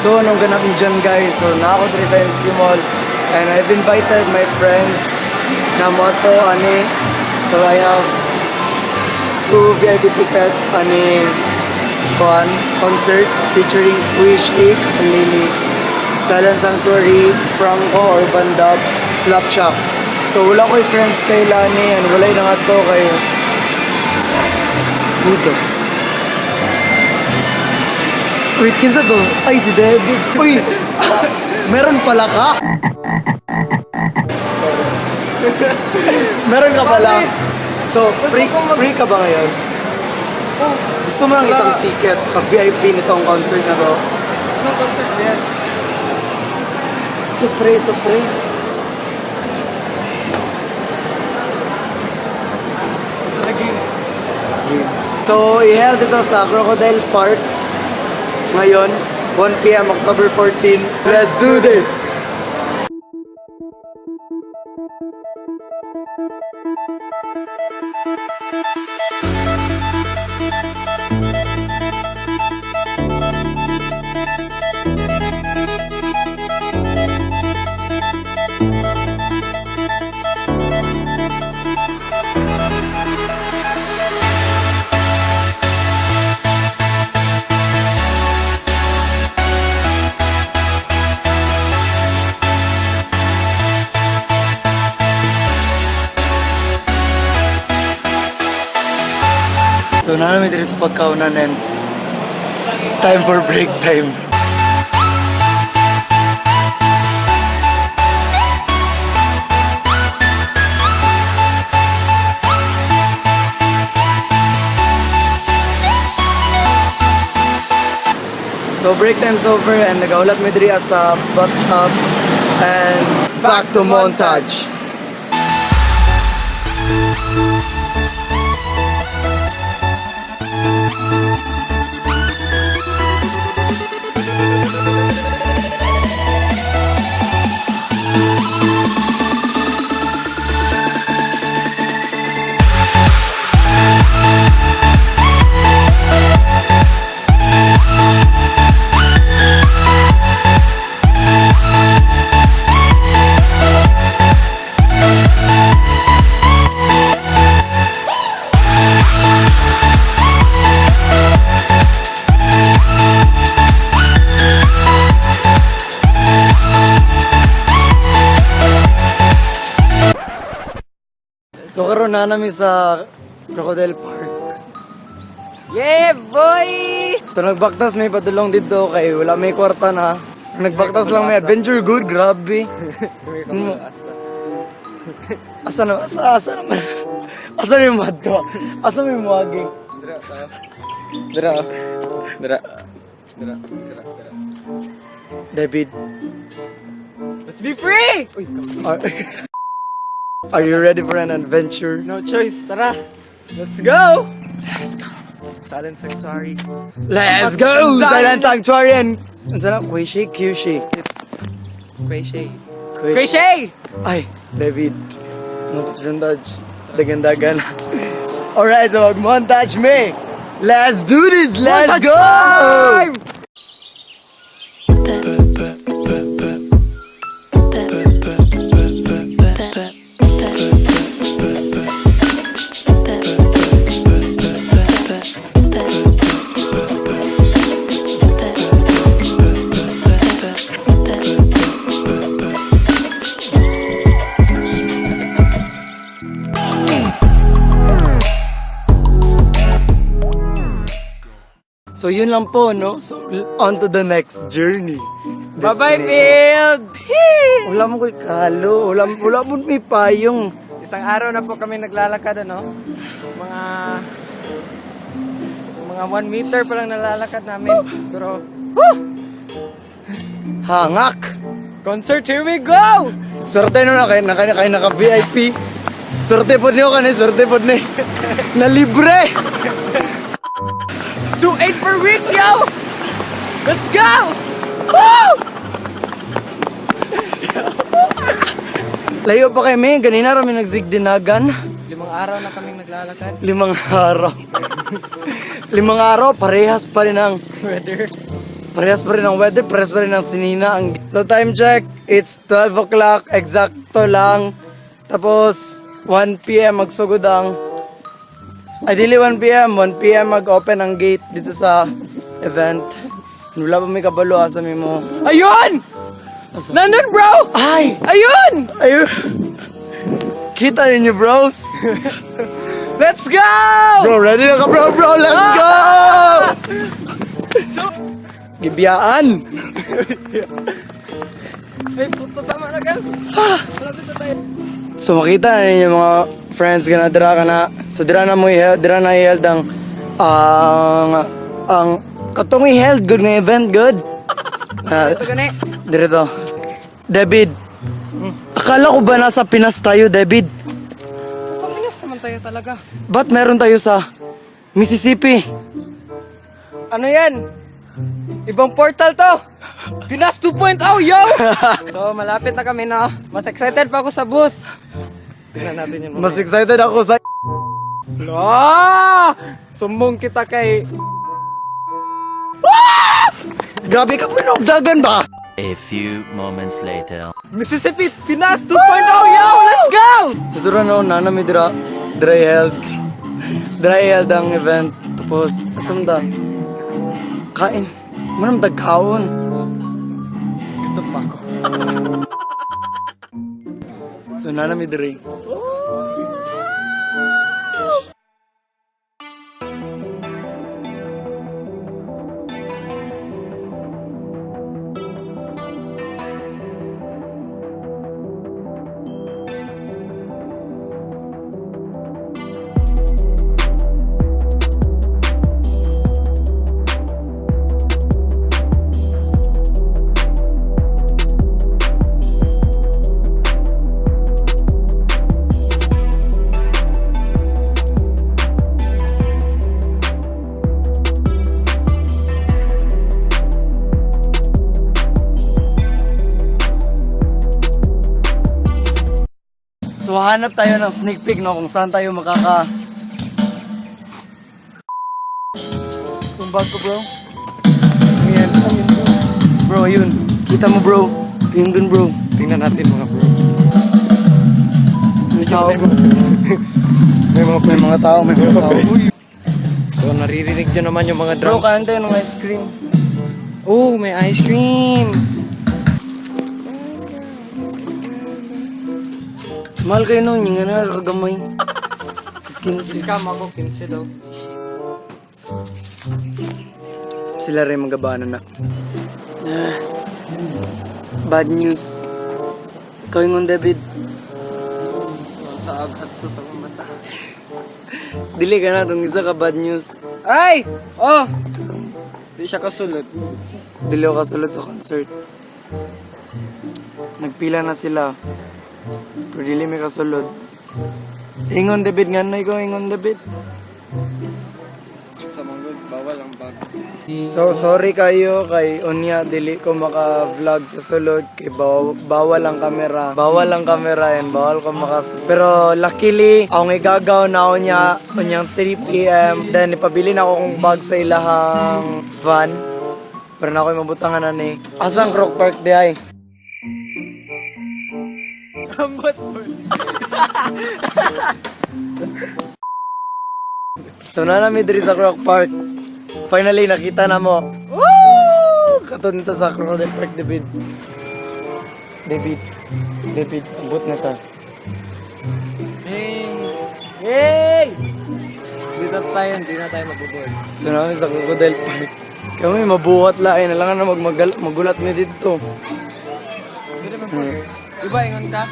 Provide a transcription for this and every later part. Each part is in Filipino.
So, anong ganap nyo dyan guys? So, na ako dito sa NC Mall. And I've invited my friends na moto, ani. So, I have 2 VIP tickets, ani, concert featuring FISHY, Callalily, Silent Sanctuary, Franco, Urban Dub, Slap Shop. So, wala ko'y friends kay Lani, and wala na nga to kay Budo. Wait, kinsa to? Ay, si David. Uy! Meron pala ka? Sorry. Meron ka pala? So, free ka ba ngayon? Gusto mo lang isang ticket sa VIP nitong concert na to? Anong concert yan? To pray. So, i-held ito sa Crocodile Park ngayon, 1 PM, October 14. Let's do this! So, namin dito sa pagkaunan and it's time for break time. So, break time's over and nag-aulat mi diri sa bus stop and back to montage. So karon na namin sa Crocodile Park. Yeah, boy! So nagbaktas may padulong dito kay wala may kwarta na. Nagbaktas lang may adventure good, grabe. Asa naman? Asa na yung madto? Asa may muwagi? Dira. David. Let's be free! Are you ready for an adventure? No choice, tara. Let's go! Let's go. Silent Sanctuary. Let's go! Silent Sanctuary and... Ano na? Quishy? Qshy? It's Quishy. Quishy! Ay, David. Montage. Dagan-dagan. Alright, so mag-montage me. Let's do this! Let's Montage go! time! So yun lang po, no? So on to the next journey. Bye-bye, Destination. Field! Wala mo ko'y kalo. Wala mo may payong. Isang araw na po kami naglalakad, ano? Mga 1 meter pa lang nalalakad namin. Pero, Hangak! concert, here we go! Swerte no na kayo naka-VIP. Swerte po niyo kanina, swerte po niyo. Na libre! 2.8 per week, yo! Let's go! Woo! Layo pa kami, ganina rami nagsigdinagan. 5 araw na kaming naglalakad. 5 araw. 5 araw, parehas pa rin ang Weather. Parehas pa rin ang weather, parehas pa rin ang sinina. So time check, it's 12 o'clock, eksakto lang. Tapos 1 PM magsugod ang... Ay, dili 1 PM, 1 PM mag-open ang gate dito sa event. Wala pa may kabalo, asa may mo. Ayun! Nandun, bro! Ay! Ayun! Ayun! Kita ninyo, bros! Let's go! Bro, ready na ka, bro, bro! Let's go! Gibiyaan! Ay, puto, tama na, guys. Malapit na tayo. So makita na ninyo mga friends ka na, dira ka na. So dira na i-held ang katong i-held good nga event, good. Ito gani. Dito. David. Akala ko ba nasa Pinas tayo, David? Sa Pinas naman tayo talaga. Ba't meron tayo sa Mississippi? Ano yan? Ibang portal to! Pinas 2.0, yo! So, malapit na kami na. Mas excited pa ako sa booth. Tingnan natin yun. Mas excited ako sa... Ah! Sumbong kita kay... Grabe ka, pinagdagan ba? A few moments later. Mississippi, Pinas 2.0, yo! Let's go! So dura na nanami dry held ang event. Tapos, asam da? Kain. Manam dagkaon. Gutom pa ako. So nanami diri. So hanap tayo ng sneak peek no kung saan tayo makaka tumbag ko bro. Ayan, bro, yun. Kita mo bro. Yun dun bro. Tingnan natin mga bro. May tao bro. May mga tao. So, naririnig nyo naman yung mga Bro, drums. kain tayo ng ice cream. Oh, may ice cream! Mahal kayo nun, yung nga na, kagamay. 15. Scam ako, 15 daw. Sila rin magabana na. Bad news. Ikaw yung David. Sa aghatso sa mata. Dili ka na itong isa ka bad news. Ay! Oh! Di siya kasulot. Dili ako kasulod sa concert. Nagpila na sila. Pero dili may kasulod. Ingon David nga na ikaw, ingon David. Sa manggod, bawal ang bag. So sorry kayo kay Unya dili ko maka-vlog sa sulod kay bawal ang camera. Bawal ang camera yan, bawal ko pero luckily ako igagaw na niya unyang 3 PM. Then ipabili na ako kong bag sa ilahang van. Pero na ako mabutangan na ni. Asang Croc Park di ay? Ambot So na namin diri sa Croc Park. Finally nakita na mo. Woo! Katunta sa Crocodile Park, David. David, abot na ta. Yay! Hindi na tayo mag-board. So namin sa Crocodile Park. Kami mabuhat lain, alangan na magulat mi dito. Hindi naman po. Diba, ingon ka?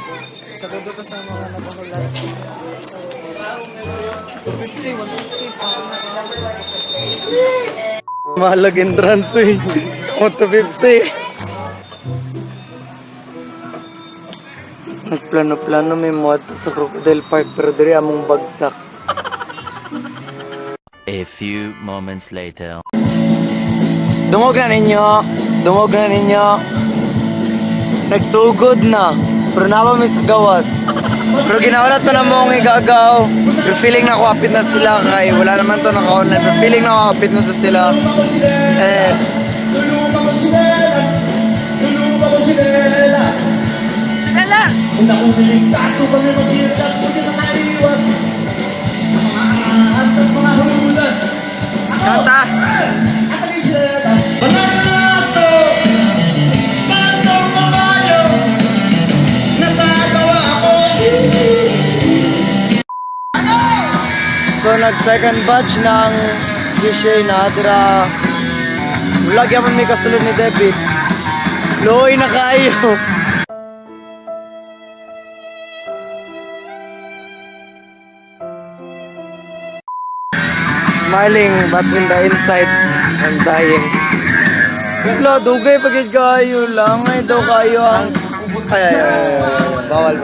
Sa todo ka sa mga nabakulat. 250, 150. Mahalag entrance eh. O 250. Nagplano-plano may mod sa Crocodile Park pero diri among bagsak. A few moments later. Dungog na ninyo. Nagsugod na. Pero nawa may sa gawas. Pero ginawalat pa na mo ang igagaw. Pero feeling na ako apit na sila kay wala naman to naka-online. Pero feeling na ako apit na to sila. And sinelas, lulupa kong sinelas. Sinela! Una kong niligtas upang may mag-iitas, hindi makaiwas. Mga ahas at mga hulas. Kanta! Aking sinelas. Mga aso, sandong mamayo, natatawa ako. So nag-second batch ng FISHY na atira. Lagi naman may kasunod ni David. Loy na kayo. Smiling but in the inside I'm dying. Wala, dugay pagid kayo lang. Ay daw kayo ang... Ay. Bawal.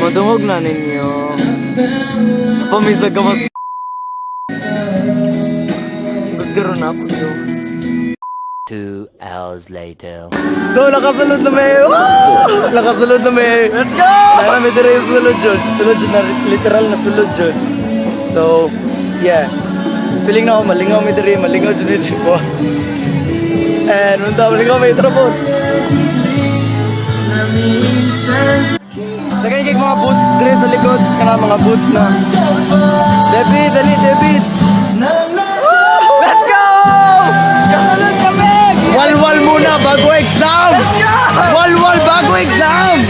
Madungog na ninyo. Napamisag ka mas... Gagaro na ako siyo. 2 hours later. So, nakasunod na may... Nakasunod na may... Let's go! Kaya may dire yung sulod yun. Sulod yun na literal na sulod yun. So, yeah. Feeling na ako, malingaw may dire. Malingaw dyan yung tipo. And, nunda, malingaw may trapon. Nagay kay mga boots dire sa likod. Kana mga boots na. David, dali, David! Let's go! Kasunod kami! Walwal muna bago exam! Let's go! Walwal bago exam!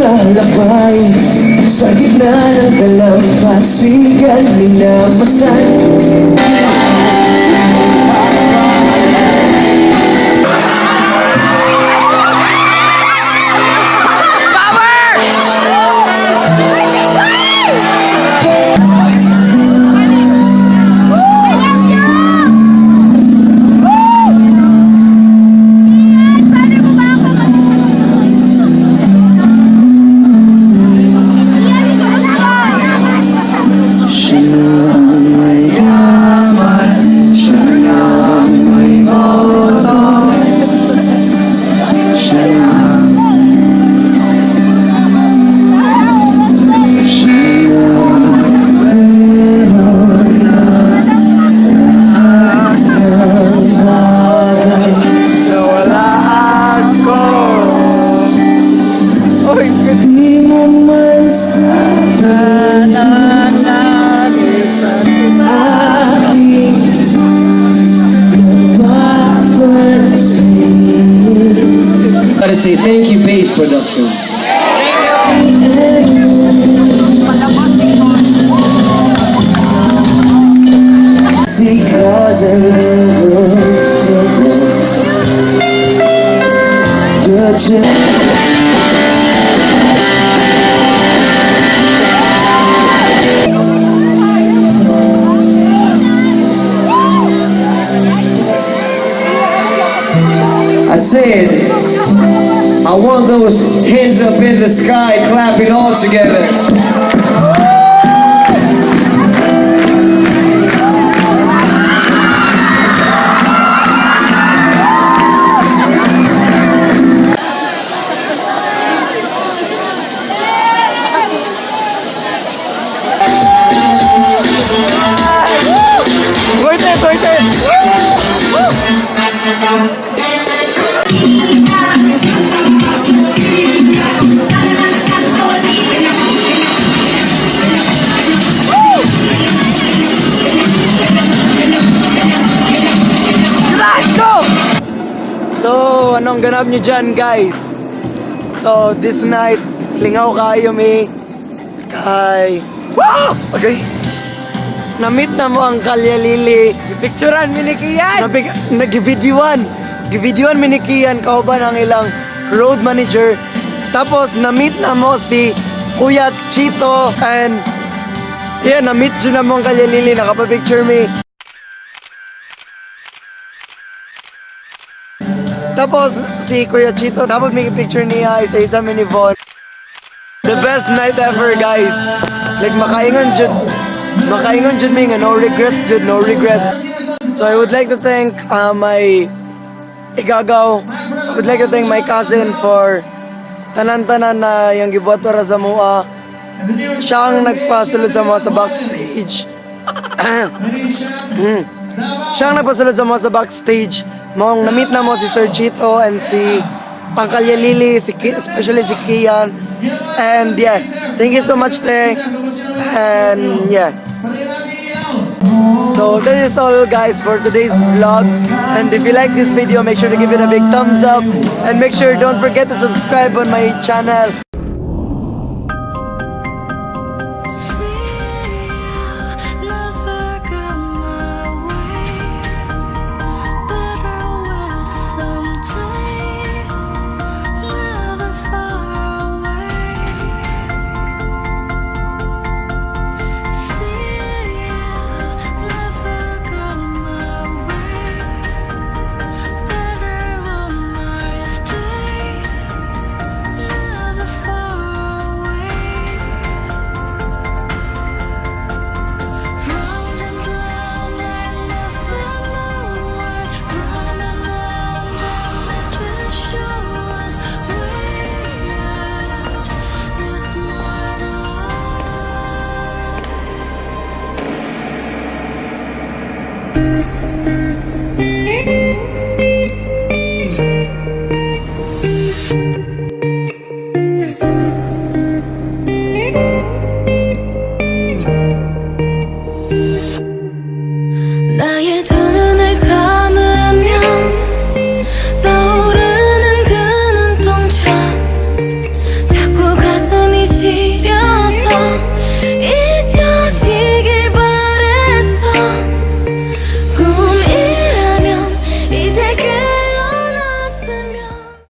Naglalakbay sa gitna ng dalampasigan, minamasdan. Gotta say thank you, Bass Production. Because I love so I said, I want those hands up in the sky clapping all together. So, anong ganap nyo dyan, guys? So, this night, lingaw kayo may kay... Wow! Okay. Na-meet na mo ang Callalily. Picturean mi ni Kian! Nag-videoan. Givideoan mi ni Kian, kauban ang ilang road manager. Tapos na-meet na mo si Kuya Chito and yeah, na-meet dyan na mo ang Callalily, nakapapicture me. Tapos si Kuya Chito, dapat may picture niya isa-isa mini Von. The best night ever, guys. Like makaingon jud me nga no regrets jud, no regrets. So I would like to thank my igagaw. I would like to thank my cousin for tanan-tanan na yung gibuhat para sa mua. Siya ang nagpasulod sa mga sa backstage. Siya ang nagpasulod sa mga sa backstage. Mong na-meet na mo si Sir Chito and si Callalily, especially si Kean. And yeah, thank you so much, Te. And yeah. So that is all, guys, for today's vlog. And if you like this video, make sure to give it a big thumbs up. And make sure don't forget to subscribe on my channel.